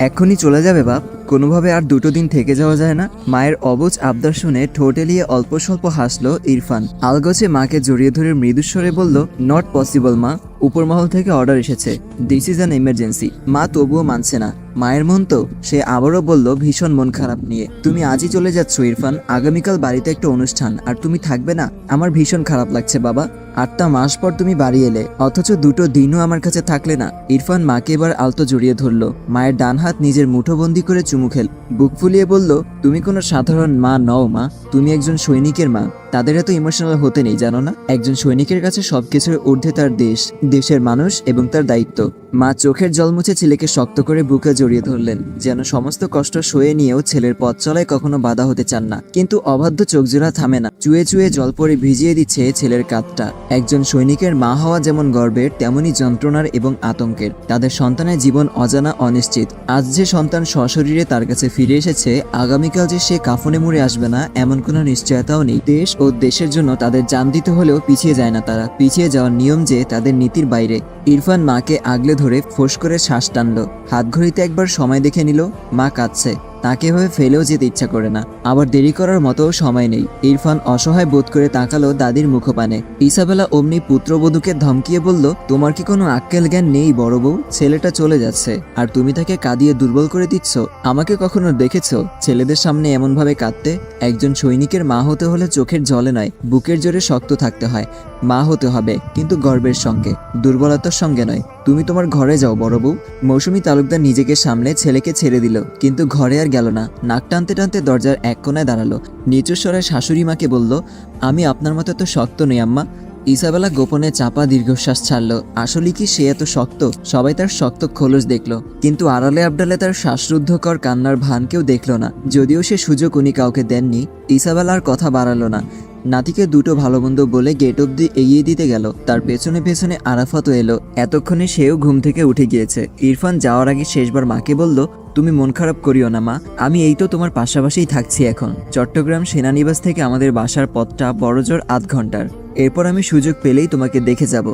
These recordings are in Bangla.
এক্ষুনি চলে যাবে বাপ? কোনোভাবে আর 2টো দিন থেকে যাওয়া যায় না? মায়ের অবুঝ আবদার শুনে ঠোঁট এলিয়ে অল্প স্বল্প হাসলো ইরফান। আলগোছে মাকে জড়িয়ে ধরে মৃদুস্বরে বলল, নট পসিবল মা, উপর মহল থেকে অর্ডার এসেছে, দিস ইজ অ্যান এমার্জেন্সি। মা তবুও মানছে না। মায়ের মন তো, সে আবারও বলল ভীষণ মন খারাপ নিয়ে, তুমি আজই চলে যাচ্ছ ইরফান, আগামীকাল বাড়িতে একটা অনুষ্ঠান আর তুমি থাকবে না? আমার ভীষণ খারাপ লাগছে বাবা। 8টা মাস পর তুমি বাড়ি এলে, অথচ 2টো দিনও আমার কাছে থাকলে না। ইরফান মাকে এবার আলতো জড়িয়ে ধরল, মায়ের ডান হাত নিজের মুঠোবন্দি করে চুমু খেল, বুক ফুলিয়ে বলল, তুমি কোনো সাধারণ মা নও মা, তুমি একজন সৈনিকের মা। তাদের এত ইমোশনাল হতে নেই জানো না? একজন সৈনিকের কাছে সবকিছুর ঊর্ধ্বে তার দেশ, দেশের মানুষ এবং তার দায়িত্ব। মা চোখের জল মুছে ছেলেকে শক্ত করে বুকে জড়িয়ে ধরলেন, যেন সমস্ত কষ্ট সয়ে নিয়েও ছেলের পথ চলায় কখনো বাধা হতে চান না। কিন্তু অবাধ্য চোখজোড়া থামে না, চুয়ে চুয়ে জল পরে ভিজিয়ে দিচ্ছে ছেলের কাঁধটা। একজন সৈনিকের মা হওয়া যেমন গর্বের, তেমনি যন্ত্রণার এবং আতঙ্কের। তাদের সন্তানের জীবন অজানা, অনিশ্চিত। আজ যে সন্তান সশরীরে তার কাছে ফিরে এসেছে, আগামীকাল যে সে কাফনে মুড়ে আসবে না এমন কোনো নিশ্চয়তাও নেই। দেশ ও দেশের জন্য তাদের জান দিতে হলেও পিছিয়ে যায় না তারা। পিছিয়ে যাওয়ার নিয়ম যে তাদের নীতির বাইরে। ইরফান মাকে আগলে ধরে ফোঁস করে শ্বাস টানল, হাত ঘড়িতে একবার সময় দেখে নিল। মা কাঁদছে, তাকে হয়ে ফেলেও যেতে ইচ্ছা করে না, আবার দেরি করার মতো সময় নেই। ইরফান অসহায় বোধ করে তাকালো দাদির মুখপানে। ইসাবেলা অমনি পুত্রবধূকে ধমকিয়ে বলল, তোমার কি কোনো আক্কেল জ্ঞান নেই বড় বউ? ছেলেটা চলে যাচ্ছে আর তুমি তাকে কাঁদিয়ে দুর্বল করে দিচ্ছ। আমাকে কখনো দেখেছো ছেলেদের সামনে এমন ভাবে কাঁদতে? একজন সৈনিকের মা হতে হলে চোখের জলে নয়, বুকের জোরে শক্ত থাকতে হয়। মা হতে হবে, কিন্তু গর্বের সঙ্গে, দুর্বলতার সঙ্গে নয়। তুমি তোমার ঘরে যাও বড় বউ। মৌসুমী তালুকদার নিজেকে সামলে ছেলেকে ছেড়ে দিল, কিন্তু ঘরে আর গেল না। নাক টানতে টানতে দরজার এক কোণায় দাঁড়ালো। নিচু স্বরে শাশুড়ি মাকে বলল, আমি আপনার মতো এত শক্ত নই আম্মা। ইসাবেলা গোপনে চাপা দীর্ঘশ্বাস ছাড়ল। আসলে কি সে এত শক্ত? সবাই তার শক্ত খোলস দেখল, কিন্তু আড়ালে আবডালে তার শ্বাসরুদ্ধকর কান্নার ভান কেউ দেখল না। যদিও সে সুযোগ উনি কাউকে দেননি, ইসাবেলা আর কথা বাড়ালো না। নাতিকে 2টো ভালো মন্দ বলে গেট অব্দি এগিয়ে দিতে গেল। তার পেছনে পেছনে আরাফাতও এলো। এতক্ষণে সেও ঘুম থেকে উঠে গিয়েছে। ইরফান যাওয়ার আগে শেষবার মাকে বলল, তুমি মন খারাপ করিও না মা, আমি এই তো তোমার পাশাপাশিই থাকছি এখন। চট্টগ্রাম সেনানিবাস থেকে আমাদের বাসার পথটা বড়জোর 8 ঘন্টার। এরপর আমি সুযোগ পেলেই তোমাকে দেখে যাব।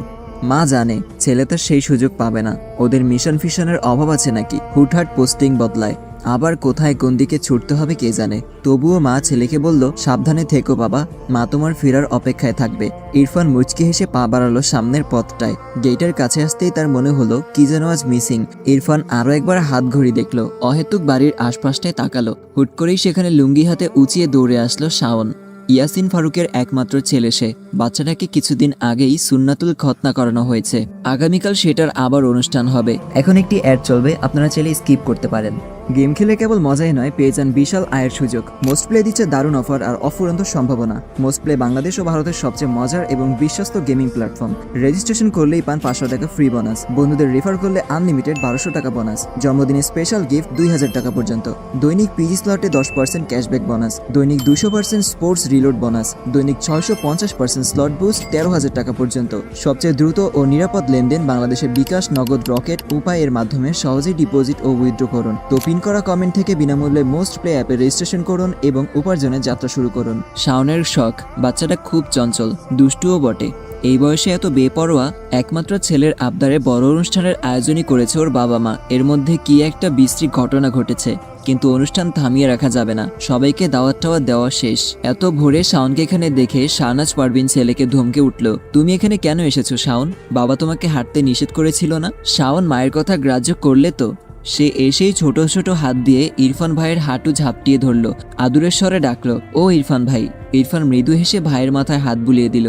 মা জানে ছেলে তার সেই সুযোগ পাবে না। ওদের মিশন ফিশনের অভাব আছে নাকি? হুটহাট পোস্টিং বদলায়, আবার কোথায় কোন দিকে ছুটতে হবে কে জানে। তবুও মা ছেলেকে বলল, সাবধানে থেকো বাবা, মা তোমার ফেরার অপেক্ষায় থাকবে। ইরফান মুচকি হেসে পা বাড়ালো সামনের পথটায়। গেটের কাছে আসতেই তার মনে হলো কি যেন আজ মিসিং। ইরফান আরো একবার হাত ঘড়ি দেখলো, অহেতুক বাড়ির আশপাশটায় তাকালো। হুট করেই সেখানে লুঙ্গি হাতে উঁচিয়ে দৌড়ে আসলো শাওন। ইয়াসিন ফারুকের একমাত্র ছেলে সে। বাচ্চাটাকে কিছুদিন আগেই সুন্নাতুল খতনা করানো হয়েছে। আগামীকাল সেটার আবার অনুষ্ঠান হবে। এখন একটি অ্যাড চলবে, আপনারা চাইলে স্কিপ করতে পারেন। গেম খেলে কেবল মজাই নয়, পেয়ে যান বিশাল আয়ের সুযোগ। মোস্ট প্লে দিচ্ছে দারুণ অফার আর অফুরন্ত সম্ভাবনা। মোস্ট প্লে বাংলাদেশ ও ভারতের সবচেয়ে মজার এবং বিশ্বস্ত গেমিং প্ল্যাটফর্ম। রেজিস্ট্রেশন করলেই পান 500 টাকা ফ্রি বোনাস, বন্ধুদের রেফার করলে আনলিমিটেড 1200 টাকা বোনাস, জন্মদিনে স্পেশাল গিফট 2000 টাকা পর্যন্ত, দৈনিক পিজি স্লটে 10% ক্যাশব্যাক বোনাস, দৈনিক 200% স্পোর্টস রিলোড বোনাস, দৈনিক 650% স্লট বুস্ট 13,000 টাকা পর্যন্ত। সবচেয়ে দ্রুত ও নিরাপদ লেনদেন বাংলাদেশে বিকাশ, নগদ, রকেট উপায়ের মাধ্যমে সহজেই ডিপোজিট ও উইথড্র করুন। তো পিন করা কমেন্ট থেকে বিনামূল্যে মোস্ট প্লে অ্যাপে রেজিস্ট্রেশন করুন এবং উপার্জনের যাত্রা শুরু করুন। শাওনের শখ, বাচ্চাটা খুব চঞ্চল, দুষ্টুও বটে। এই বয়সে এত বেপরোয়া। একমাত্র ছেলের আবদারে বড় অনুষ্ঠানের আয়োজনই করেছে ওর বাবা মা। এর মধ্যে কি একটা বিশ্রী ঘটনা ঘটেছে, কিন্তু অনুষ্ঠান থামিয়ে রাখা যাবে না। সবাইকে দাওয়াত টাওয়াত দেওয়া শেষ। এত ভোরে শাওনকে এখানে দেখে শাহনাজ পারভিন ছেলেকে ধমকে উঠল, তুমি এখানে কেন এসেছো শাওন? বাবা তোমাকে হাঁটতে নিষেধ করেছিল না? শাওন মায়ের কথা গ্রাহ্য করলে তো। সে এসেই ছোট ছোট হাত দিয়ে ইরফান ভাইয়ের হাঁটু ঝাপটিয়ে ধরল, আদুরের স্বরে ডাকলো, ও ইরফান ভাই। ইরফান মৃদু হেসে ভাইয়ের মাথায় হাত বুলিয়ে দিল।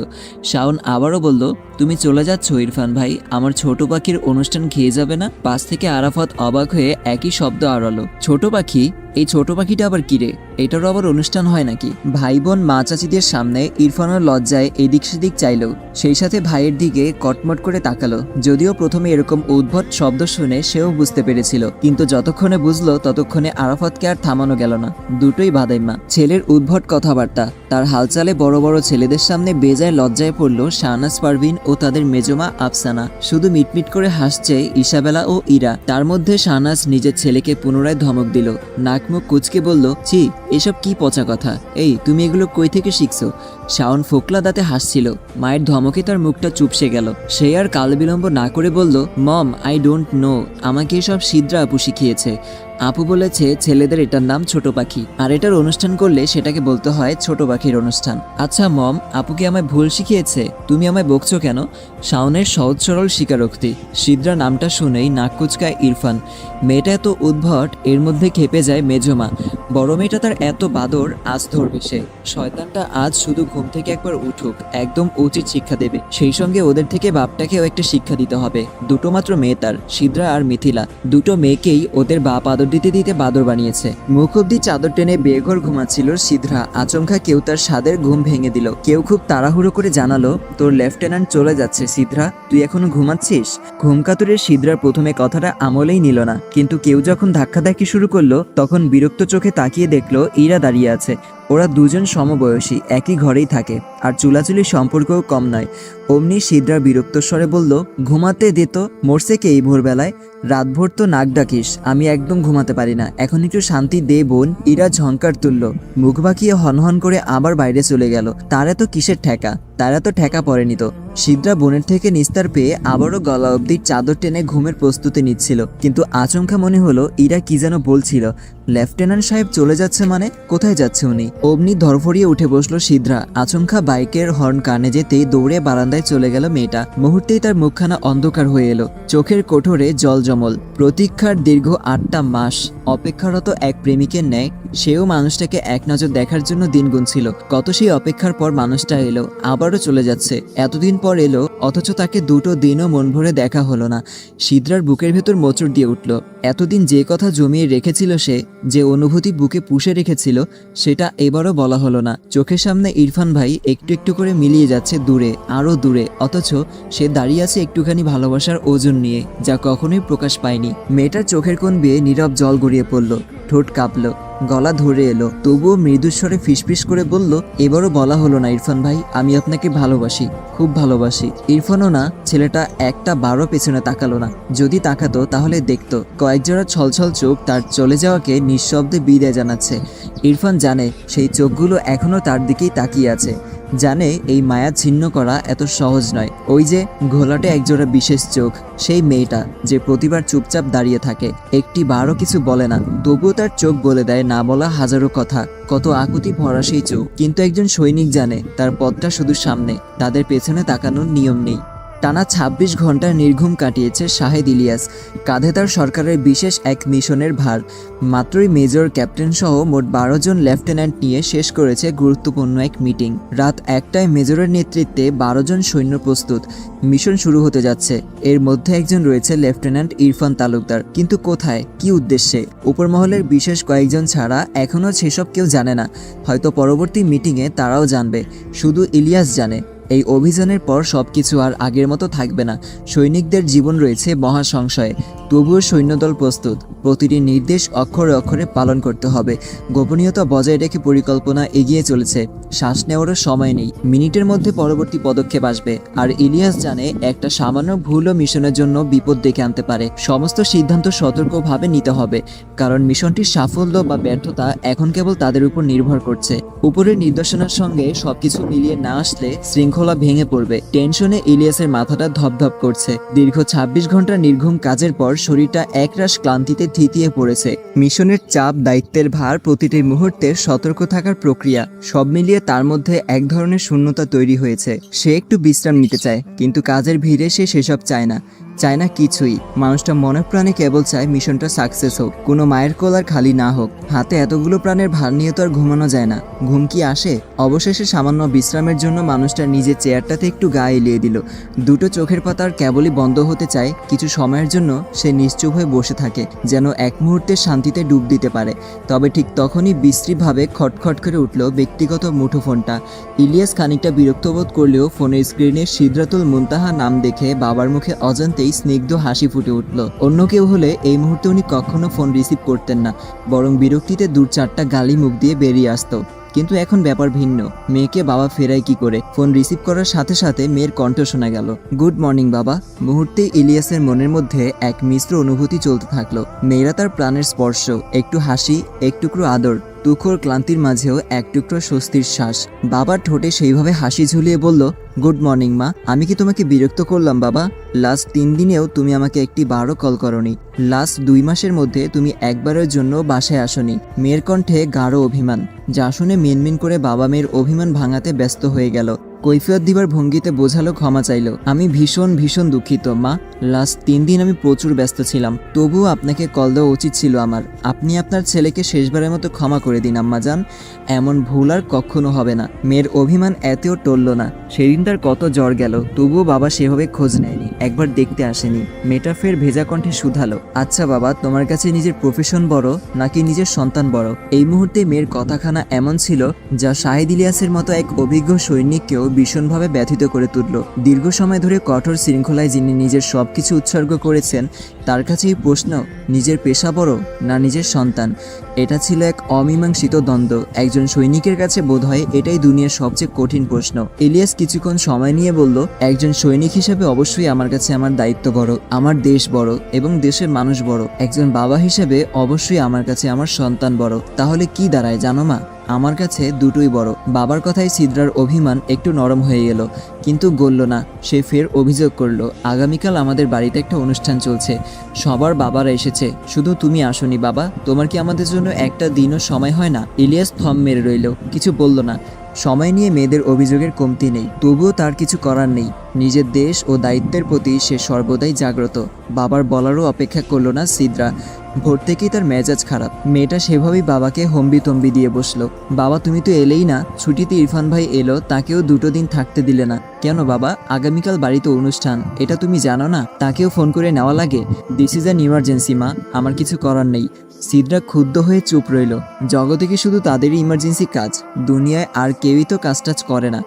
শাওন আবারও বলল, তুমি চলে যাচ্ছ ইরফান ভাই? আমার ছোট পাখির অনুষ্ঠান খেয়ে যাবে না? পাশ থেকে আরাফাত অবাক হয়ে একই শব্দ আওড়ালো, ছোট পাখি? এই ছোট পাখিটা আবার কিরে? এটারও আবার অনুষ্ঠান হয় নাকি? ভাই বোন মা চাচিদের সামনে ইরফানের লজ্জায় এদিক সেদিক চাইলো, সেই সাথে ভাইয়ের দিকে কটমট করে তাকালো। যদিও প্রথমে এরকম উদ্ভট শব্দ শুনে সেও বুঝতে পেরেছিল, কিন্তু যতক্ষণে বুঝলো ততক্ষণে আরাফাতকে আর থামানো গেল না। দুটোই বাদাইমা। ছেলের উদ্ভট কথাবার্তা, তার হালচালে বড় বড় ছেলেদের সামনে বেজায় লজ্জায় পড়ল শাহনাজ পারভিন ও তাদের মেজমা আফসানা। শুধু মিটমিট করে হাসছে ইসাবেলা ও ইরা। তার মধ্যে শাহনাজ নিজের ছেলেকে পুনরায় ধমক দিল, নাক মুখ কুচকে বলল, ছি, এসব কি পচা কথা। এই তুমি এগুলো কই থেকে শিখছো? শাওন ফোকলা দাঁতে হাসছিল। মায়ের ধমকে তার মুখটা চুপসে গেল। সে আর কাল বিলম্ব না করে বলল, মম, আই ডোন্ট নো, আমাকে এসব সিদ্রা আপু শিখিয়েছে। আপু বলেছে ছেলেদের এটার নাম ছোট পাখি, আর এটার অনুষ্ঠান করলে সেটাকে বলতে হয় ছোট পাখির অনুষ্ঠান। আচ্ছা মম, আপু কি আমায় ভুল শিখিয়েছে? তুমি আমায় বকছো কেন? শাওনের সহজ সরল স্বীকারোক্তি। সিদ্রা নামটা শুনেই নাক কুচকায় ইরফান। মেয়েটা এত উদ্ভট, এর মধ্যে খেপে যায় মেজমা। বড় মেয়েটা তার এত বাদর, আজ ধরবে সে। শয়তানটা আজ শুধু ঘুম থেকে একবার উঠুক, একদম উচিত শিক্ষা দেবে। সেই সঙ্গে ওদের থেকে বাপটাকেও একটা শিক্ষা দিতে হবে। দুটো মাত্র মেয়ে তার, সিদ্রা আর মিথিলা। দুটো মেয়েকেই ওদের বাপ আদর দিতে দিতে বাদর বানিয়েছে। মুখ অব্দি চাদর টেনে বেঘর ঘুমাচ্ছিল সিদ্রা। আচমকা কেউ তার স্বাদের ঘুম ভেঙে দিল। কেউ খুব তাড়াহুড়ো করে জানালো, তোর লেফটেন্যান্ট চলে যাচ্ছে সিদ্রা, তুই এখনো ঘুমাচ্ছিস? ঘুমকাতুরের সিদ্রার প্রথমে কথাটা আমলেই নিল না, কিন্তু কেউ যখন ধাক্কাধাক্কি শুরু করলো তখন বিরক্ত চোখে তাকিয়ে দেখলো ইরা দাঁড়িয়ে আছে। ওরা দুজন সমবয়সী, একই ঘরেই থাকে, আর চুলাচুলির সম্পর্কও কম নয়। অমনি সিদ্রা বিরক্ত স্বরে বলল, ঘুমাতে দে তো, মরছে কে এই ভোরবেলায়? রাতভর তো নাক ডাকিস, আমি একদম ঘুমাতে পারি না, এখন একটু শান্তি দে বোন। ইরা ঝংকার তুলল, মুখ বাঁকিয়ে হনহন করে আবার বাইরে চলে গেল। তারা তো কিসের ঠেকা, তারা তো ঠেকা পড়েনি তো। সিদ্রা বোনের থেকে নিস্তার পেয়ে আবারও গলা অবধি চাদর টেনে ঘুমের প্রস্তুতি নিচ্ছিল, কিন্তু আচমকা মনে হলো ইরা কি যেন বলছিল। লেফটেন্যান্ট সাহেব চলে যাচ্ছে মানে? কোথায় যাচ্ছে উনি? অমনি ধরফড়িয়ে উঠে বসলো সিদ্রা। আচমকা বাইকের হর্ন কানে যেতেই দৌড়ে বারান্দায় চলে গেল মেয়েটা। মুহূর্তেই তার মুখখানা অন্ধকার হয়ে এলো, চোখের কোঠরে জল জমল। প্রতীক্ষার দীর্ঘ 8টা মাস অপেক্ষারত এক প্রেমিকের ন্যায় সেও মানুষটাকে এক নজর দেখার জন্য দিন গুনছিল। কত সেই অপেক্ষার পর মানুষটা এলো, আবারও চলে যাচ্ছে। এতদিন পর এলো, অথচ তাকে দুটো দিনও মন ভরে দেখা হলো না। সিদ্রার বুকের ভেতর মোচড় দিয়ে উঠল। এতদিন যে কথা জমিয়ে রেখেছিল সে, যে অনুভূতি বুকে পুষে রেখেছিল, সেটা এবারও বলা হলো না। চোখের সামনে ইরফান ভাই একটু একটু করে মিলিয়ে যাচ্ছে দূরে, আরও দূরে, অথচ সে দাঁড়িয়ে আছে একটুখানি ভালোবাসার ওজন নিয়ে, যা কখনোই প্রকাশ পায়নি। মেয়েটার চোখের কোণ বেয়ে নীরব জল গড়িয়ে পড়ল, ঠোঁট কাঁপলো, গলা ধরে এলো, তবুও মৃদুস্বরে ফিসফিস করে বলল, এবারও বলা হলো না ইরফান ভাই, আমি আপনাকে ভালোবাসি, খুব ভালোবাসি। ইরফানও না, ছেলেটা একটা বারও পেছনে তাকালো না। যদি তাকাতো তাহলে দেখতো কয়েকজোড়া ছলছল চোখ তার চলে যাওয়াকে নিঃশব্দে বিদায় জানাচ্ছে। ইরফান জানে সেই চোখগুলো এখনো তার দিকেই তাকিয়ে আছে, জানে এই মায়া ছিন্ন করা এত সহজ নয়। ওই যে ঘোলাটে একজোড়া বিশেষ চোখ, সেই মেয়েটা যে প্রতিবার চুপচাপ দাঁড়িয়ে থাকে, একটি বারও কিছু বলে না, তবুও তার চোখ বলে দেয় না বলা হাজারো কথা। কত আকুতি ভরা সেই চোখ। কিন্তু একজন সৈনিক জানে তার পথটা শুধু সামনে, তাদের পেছনে তাকানোর নিয়ম নেই। টানা 26 ঘন্টার নির্ঘুম কাটিয়েছে শাহেদ ইলিয়াস। কাঁধে তার সরকারের বিশেষ এক মিশনের ভার। মাত্রই মেজর, ক্যাপ্টেন সহ মোট 12 জন লেফটেন্যান্ট নিয়ে শেষ করেছে গুরুত্বপূর্ণ এক মিটিং। রাত 1টায় মেজরের নেতৃত্বে 12 জন সৈন্য প্রস্তুত। মিশন শুরু হতে যাচ্ছে। এর মধ্যে একজন রয়েছে লেফটেন্যান্ট ইরফান তালুকদার। কিন্তু কোথায়, কি উদ্দেশ্যে? উপরমহলের বিশেষ কয়েকজন ছাড়া এখনও সেসব কেউ জানে না। হয়তো পরবর্তী মিটিংয়ে তারাও জানবে। শুধু ইলিয়াস জানে, এই অভিযানের পর সবকিছু আর আগের মতো থাকবে না। সৈনিকদের জীবন রয়েছে মহা সংশয়ে, তবুও সৈন্যদল প্রস্তুত। প্রতিটি নির্দেশ অক্ষরে অক্ষরে পালন করতে হবে। গোপনীয়তা বজায় রেখে পরিকল্পনা এগিয়ে চলেছে। শ্বাস নেওয়ারও সময় নেই। মিনিটের মধ্যে পরবর্তী পদক্ষেপ আসবে। আর ইলিয়াস জানে একটা সামান্য ভুলও মিশনের জন্য বিপদ ডেকে আনতে পারে। সমস্ত সিদ্ধান্ত সতর্কভাবে নিতে হবে, কারণ মিশনটির সাফল্য বা ব্যর্থতা এখন কেবল তাদের উপর নির্ভর করছে। উপরের নির্দেশনার সঙ্গে সবকিছু মিলিয়ে না আসলে শৃঙ্খলা ভেঙে পড়বে। টেনশনে ইলিয়াসের মাথাটা ধপধপ করছে। দীর্ঘ 26 ঘন্টার নির্ঘুম কাজের পর শরীরটা একরাশ ক্লান্তিতে থিতিয়ে পড়েছে। মিশনের চাপ, দায়িত্বের ভার, প্রতিটি মুহূর্তের সতর্ক থাকার প্রক্রিয়া, সব মিলিয়ে তার মধ্যে এক ধরনের শূন্যতা তৈরি হয়েছে। সে একটু বিশ্রাম নিতে চায়, কিন্তু কাজের ভিড়ে সে সেসব চায় না কিছুই। মানুষটা মনে প্রাণে কেবল চায় মিশনটা সাকসেস হোক, কোনো মায়ের কোল আর খালি না হোক। হাতে এতগুলো প্রাণের ভার নিয়ে তো আর ঘুমানো যায় না। ঘুম কি আসে? অবশেষে সামান্য বিশ্রামের জন্য মানুষটা নিজের চেয়ারটাতে একটু গা এলিয়ে দিল। দুটো চোখের পাতার কেবলই বন্ধ হতে চায়। কিছু সময়ের জন্য সে নিশ্চুপ হয়ে বসে থাকে, যেন এক মুহূর্তে শান্তিতে ডুব দিতে পারে। তবে ঠিক তখনই বিশ্রীভাবে খটখট করে উঠল ব্যক্তিগত মুঠোফোনটা। ইলিয়াস খানিকটা বিরক্ত বোধ করলেও ফোনের স্ক্রিনে সিদরাতুল মুনতাহা নাম দেখে বাবার মুখে অজান্তেই মুখেই স্নিগ্ধ হাসি ফুটে উঠল। অন্য কেউ হলে এই মুহূর্তে উনি কখনো ফোন রিসিভ করতেন না, বরং বিরক্তিতে 2-4টা গালি মুখ দিয়ে বেরিয়ে আসতো। কিন্তু এখন ব্যাপার ভিন্ন। মেয়েকে বাবা ফেরায় কি করে? ফোন রিসিভ করার সাথে সাথে মেয়ের কণ্ঠ শোনা গেল, গুড মর্নিং বাবা। মুহূর্তে ইলিয়াসের মনের মধ্যে এক মিশ্র অনুভূতি চলতে থাকলো। মেয়েরা তার প্রাণের স্পর্শ, একটু হাসি, এক টুকরো আদর, তুখোর ক্লান্তির মাঝেও এক টুকরো স্বস্তির শ্বাস। বাবার ঠোঁটে সেইভাবে হাসি ঝুলিয়ে বলল, গুড মর্নিং মা। আমি কি তোমাকে বিরক্ত করলাম বাবা? লাস্ট 3 দিনেও তুমি আমাকে একটি বারও কল করনি। লাস্ট 2 মাসের মধ্যে তুমি একবারের জন্য বাসায় আসনি। মেয়ের কণ্ঠে গাঢ় অভিমান, যা শুনে মিনমিন করে বাবা মেয়ের অভিমান ভাঙাতে ব্যস্ত হয়ে গেল। কৈফিয়ত দিবার ভঙ্গিতে বোঝালো, ক্ষমা চাইল। আমি ভীষণ ভীষণ দুঃখিত মা। লাস্ট 3 দিন আমি প্রচুর ব্যস্ত ছিলাম, তবুও আপনাকে কল দেওয়া উচিত ছিল আমার। আপনি আপনার ছেলেকে শেষবারের মতো ক্ষমা করে দিন আম্মা জান। এমন ভুল আর কখনো হবে না। মেয়ের অভিমান এতেও টলল না। সেদিন তার কত জ্বর গেল, তবুও বাবা সেভাবে খোঁজ নেয়নি, একবার দেখতে আসেনি। মেয়েটা ফের ভেজা কণ্ঠে শুধালো, আচ্ছা বাবা, তোমার কাছে নিজের প্রফেশন বড় নাকি নিজের সন্তান বড়? এই মুহূর্তে মেয়ের কথাখানা এমন ছিল যা শাহিদ ইলিয়াসের মতো এক অভিজ্ঞ সৈনিককেও ভীষণভাবে ব্যথিত করে তুলল। দীর্ঘ সময় ধরে কঠোর শৃঙ্খলায় যিনি নিজের সবকিছু উৎসর্গ করেছেন, তার কাছেই প্রশ্ন, নিজের পেশা বড় না নিজের সন্তান? এটা ছিল এক অমীমাংসিত দ্বন্দ্ব। একজন সৈনিকের কাছে বোধহয় এটাই দুনিয়ার সবচেয়ে কঠিন প্রশ্ন। ইলিয়াস কিছুক্ষণ সময় নিয়ে বলল, একজন সৈনিক হিসেবে অবশ্যই আমার কাছে আমার দায়িত্ব বড়, আমার দেশ বড় এবং দেশের মানুষ বড়। একজন বাবা হিসেবে অবশ্যই আমার কাছে আমার সন্তান বড়। তাহলে কি দাঁড়ায় জানো মা? আমার কাছে দুটোই বড়। বাবার কথায় সিদ্রার অভিমান একটু নরম হয়ে গেল, কিন্তু গলল না। সে ফের অভিযোগ করল, আগামীকাল আমাদের বাড়িতে একটা অনুষ্ঠান চলছে, সবার বাবারা এসেছে, শুধু তুমি আসনি বাবা। তোমার কি আমাদের জন্য একটা দিনও সময় হয় না? ইলিয়াস থম মেরে রইল, কিছু বলল না। সময় নিয়ে মেয়েদের অভিযোগের কমতি নেই, তবুও তার কিছু করার নেই। নিজের দেশ ও দায়িত্বের প্রতি সে সর্বদাই জাগ্রত। বাবার বলারও অপেক্ষা করল না সিদ্রা। ভোর থেকেই তার মেজাজ খারাপ। মেয়েটা সেভাবেই বাবাকে হম্বি দিয়ে বসলো, বাবা তুমি তো এলেই না। ছুটিতে ইরফান ভাই এলো, তাকেও 2 দিন থাকতে দিলে না কেন বাবা? আগামীকাল বাড়িতে অনুষ্ঠান, এটা তুমি জানো না? তাকেও ফোন করে নেওয়া লাগে? দিস ইজ অ্যান ইমার্জেন্সি মা, আমার কিছু করার নেই। সিদ্রা ক্ষুব্ধ হয়ে চুপ রইল। জগতে কি শুধু তাদেরই ইমার্জেন্সি কাজ? দুনিয়ায় আর কেউই তো কাজ করে না।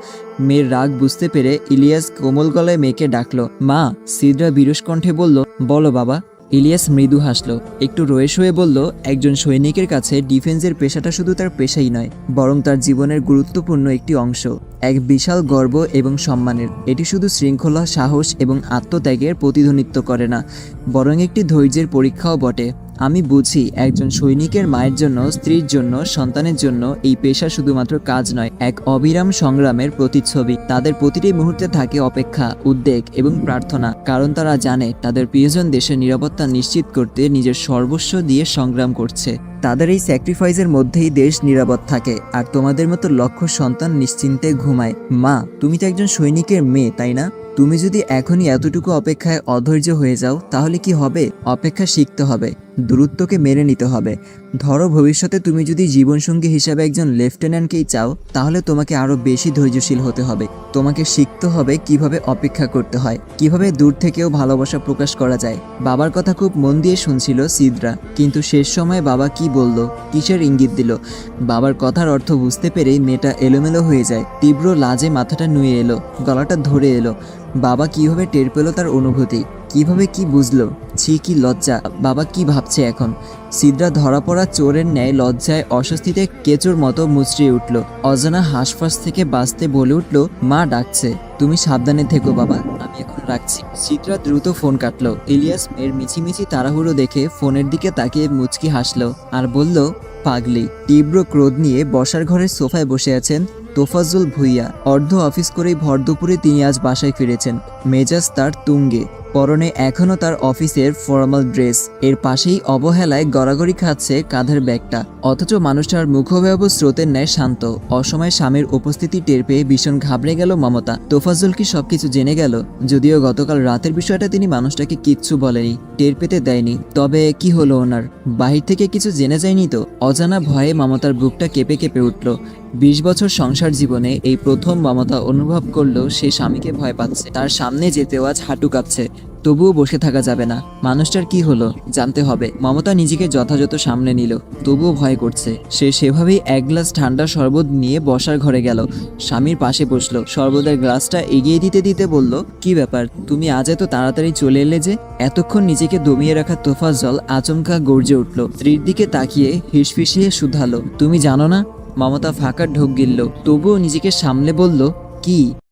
মেয়ের রাগ বুঝতে পেরে ইলিয়াস কোমল গলায় মেয়েকে ডাকলো, মা। সিদ্রা বিরস কণ্ঠে বলল, বলো বাবা। ইলিয়াস মৃদু হাসল, একটু রয়ে শয়ে বলল, একজন সৈনিকের কাছে ডিফেন্সের পেশাটা শুধু তার পেশাই নয়, বরং তার জীবনের গুরুত্বপূর্ণ একটি অংশ, এক বিশাল গর্ব এবং সম্মানের। এটি শুধু শৃঙ্খলা, সাহস এবং আত্মত্যাগের প্রতিধ্বনিত্ব করে না, বরং একটি ধৈর্যের পরীক্ষাও বটে। আমি বুঝি একজন সৈনিকের মায়ের জন্য, স্ত্রীর জন্য, সন্তানের জন্য এই পেশা শুধুমাত্র কাজ নয়, এক অবিরাম সংগ্রামের প্রতিচ্ছবি। তাদের প্রতিটি মুহূর্তে থাকে অপেক্ষা, উদ্বেগ এবং প্রার্থনা, কারণ তারা জানে তাদের প্রিয়জন দেশের নিরাপত্তা নিশ্চিত করতে নিজের সর্বস্ব দিয়ে সংগ্রাম করছে। তাদের এই স্যাক্রিফাইসের মধ্যেই দেশ নিরাপদ থাকে, আর তোমাদের মতো লক্ষ সন্তান নিশ্চিন্তে ঘুমায়। মা, তুমি তো একজন সৈনিকের মেয়ে, তাই না? তুমি যদি এখনই এতটুকু অপেক্ষায় অধৈর্য হয়ে যাও, তাহলে কি হবে? অপেক্ষা শিখতে হবে, দূরত্বকে মেনে নিতে হবে। ধরো ভবিষ্যতে তুমি যদি জীবনসঙ্গী হিসাবে একজন লেফটেন্যান্টকেই চাও, তাহলে তোমাকে আরও বেশি ধৈর্যশীল হতে হবে। তোমাকে শিখতে হবে কিভাবে অপেক্ষা করতে হয়, কিভাবে দূর থেকেও ভালোবাসা প্রকাশ করা যায়। বাবার কথা খুব মন দিয়ে শুনছিল সিদ্রা, কিন্তু শেষ সময় বাবা কি বলল, কিসের ইঙ্গিত দিল, বাবার কথার অর্থ বুঝতে পেরেই মেয়েটা এলোমেলো হয়ে যায়। তীব্র লাজে মাথাটা নুয়ে এলো, গলাটা ধরে এলো। বাবা কিভাবে টের পেল তার অনুভূতি? কিভাবে কি বুঝলো? ছি, কি লজ্জা! বাবা কি ভাবছে এখন? সিদ্রা ধরা পড়া চোরের ন্যায় লজ্জায় অস্বস্তিতে কেঁচোর মতো মুচড়িয়ে উঠল। অজানা হাঁসফাঁস থেকে বাঁচতে বলে উঠল, মা ডাকছে, তুমি সাবধানে থেকো বাবা, আমি এখন রাখছি। সিদ্রা দ্রুত ফোন কাটলো। ইলিয়াস মেয়ের মিছিমিছি তাড়াহুড়ো দেখে ফোনের দিকে তাকিয়ে মুচকি হাসলো আর বলল, পাগলি। তীব্র ক্রোধ নিয়ে বসার ঘরের সোফায় বসে আছেন তোফাজ্জল ভুইয়া। অর্ধ অফিস করেই ভর দুপুরে তিনি আজ বাসায় ফিরেছেন। মেজাজ তার তুঙ্গে, পরনে এখনও তার অফিসের ফর্মাল ড্রেস। এর পাশেই অবহেলায় গড়াগড়ি খাচ্ছে কাঁধের ব্যাগটা। অথচ মানুষটার মুখভয়াবহ স্রোতের ন্যায় শান্ত। অসময়ে স্বামীর উপস্থিতি টের পেয়ে ভীষণ ঘাবড়ে গেল মমতা। তোফাজ্জল কি সবকিছু জেনে গেল? যদিও গতকাল রাতের বিষয়টা তিনি মানুষটাকে কিচ্ছু বলেনি, টের পেতে দেয়নি। তবে কি হলো ওনার? বাহির থেকে কিছু জেনে যায়নি তো? অজানা ভয়ে মমতার বুকটা কেঁপে কেঁপে উঠল। 20 বছর সংসার জীবনে এই প্রথম মমতা অনুভব করলো সে স্বামীকে ভয় পাচ্ছে। তার সামনে যেতেও আজ হাঁটু কাঁপছে। তবুও বসে থাকা যাবে না। মানুষটার কি হলো জানতে হবে। মমতা নিজেকে যথাযথ সামলে নিল, তবুও ভয় করছে। সে সেভাবেই এক গ্লাস ঠান্ডা শরবত নিয়ে বসার ঘরে গেল। স্বামীর পাশে বসলো। শরবতের গ্লাসটা এগিয়ে দিতে দিতে বলল, কি ব্যাপার, তুমি আজ এত তাড়াতাড়ি চলে এলে যে? এতক্ষণ নিজেকে দমিয়ে রাখা তোফাজ্জল আচমকা গর্জে উঠল। স্ত্রীর দিকে তাকিয়ে হিসফিসিয়ে শুধালো, তুমি জানো না? মমতা ফাঁকা ঢোক গিলল, তবুও নিজেকে সামলে বলল, কি?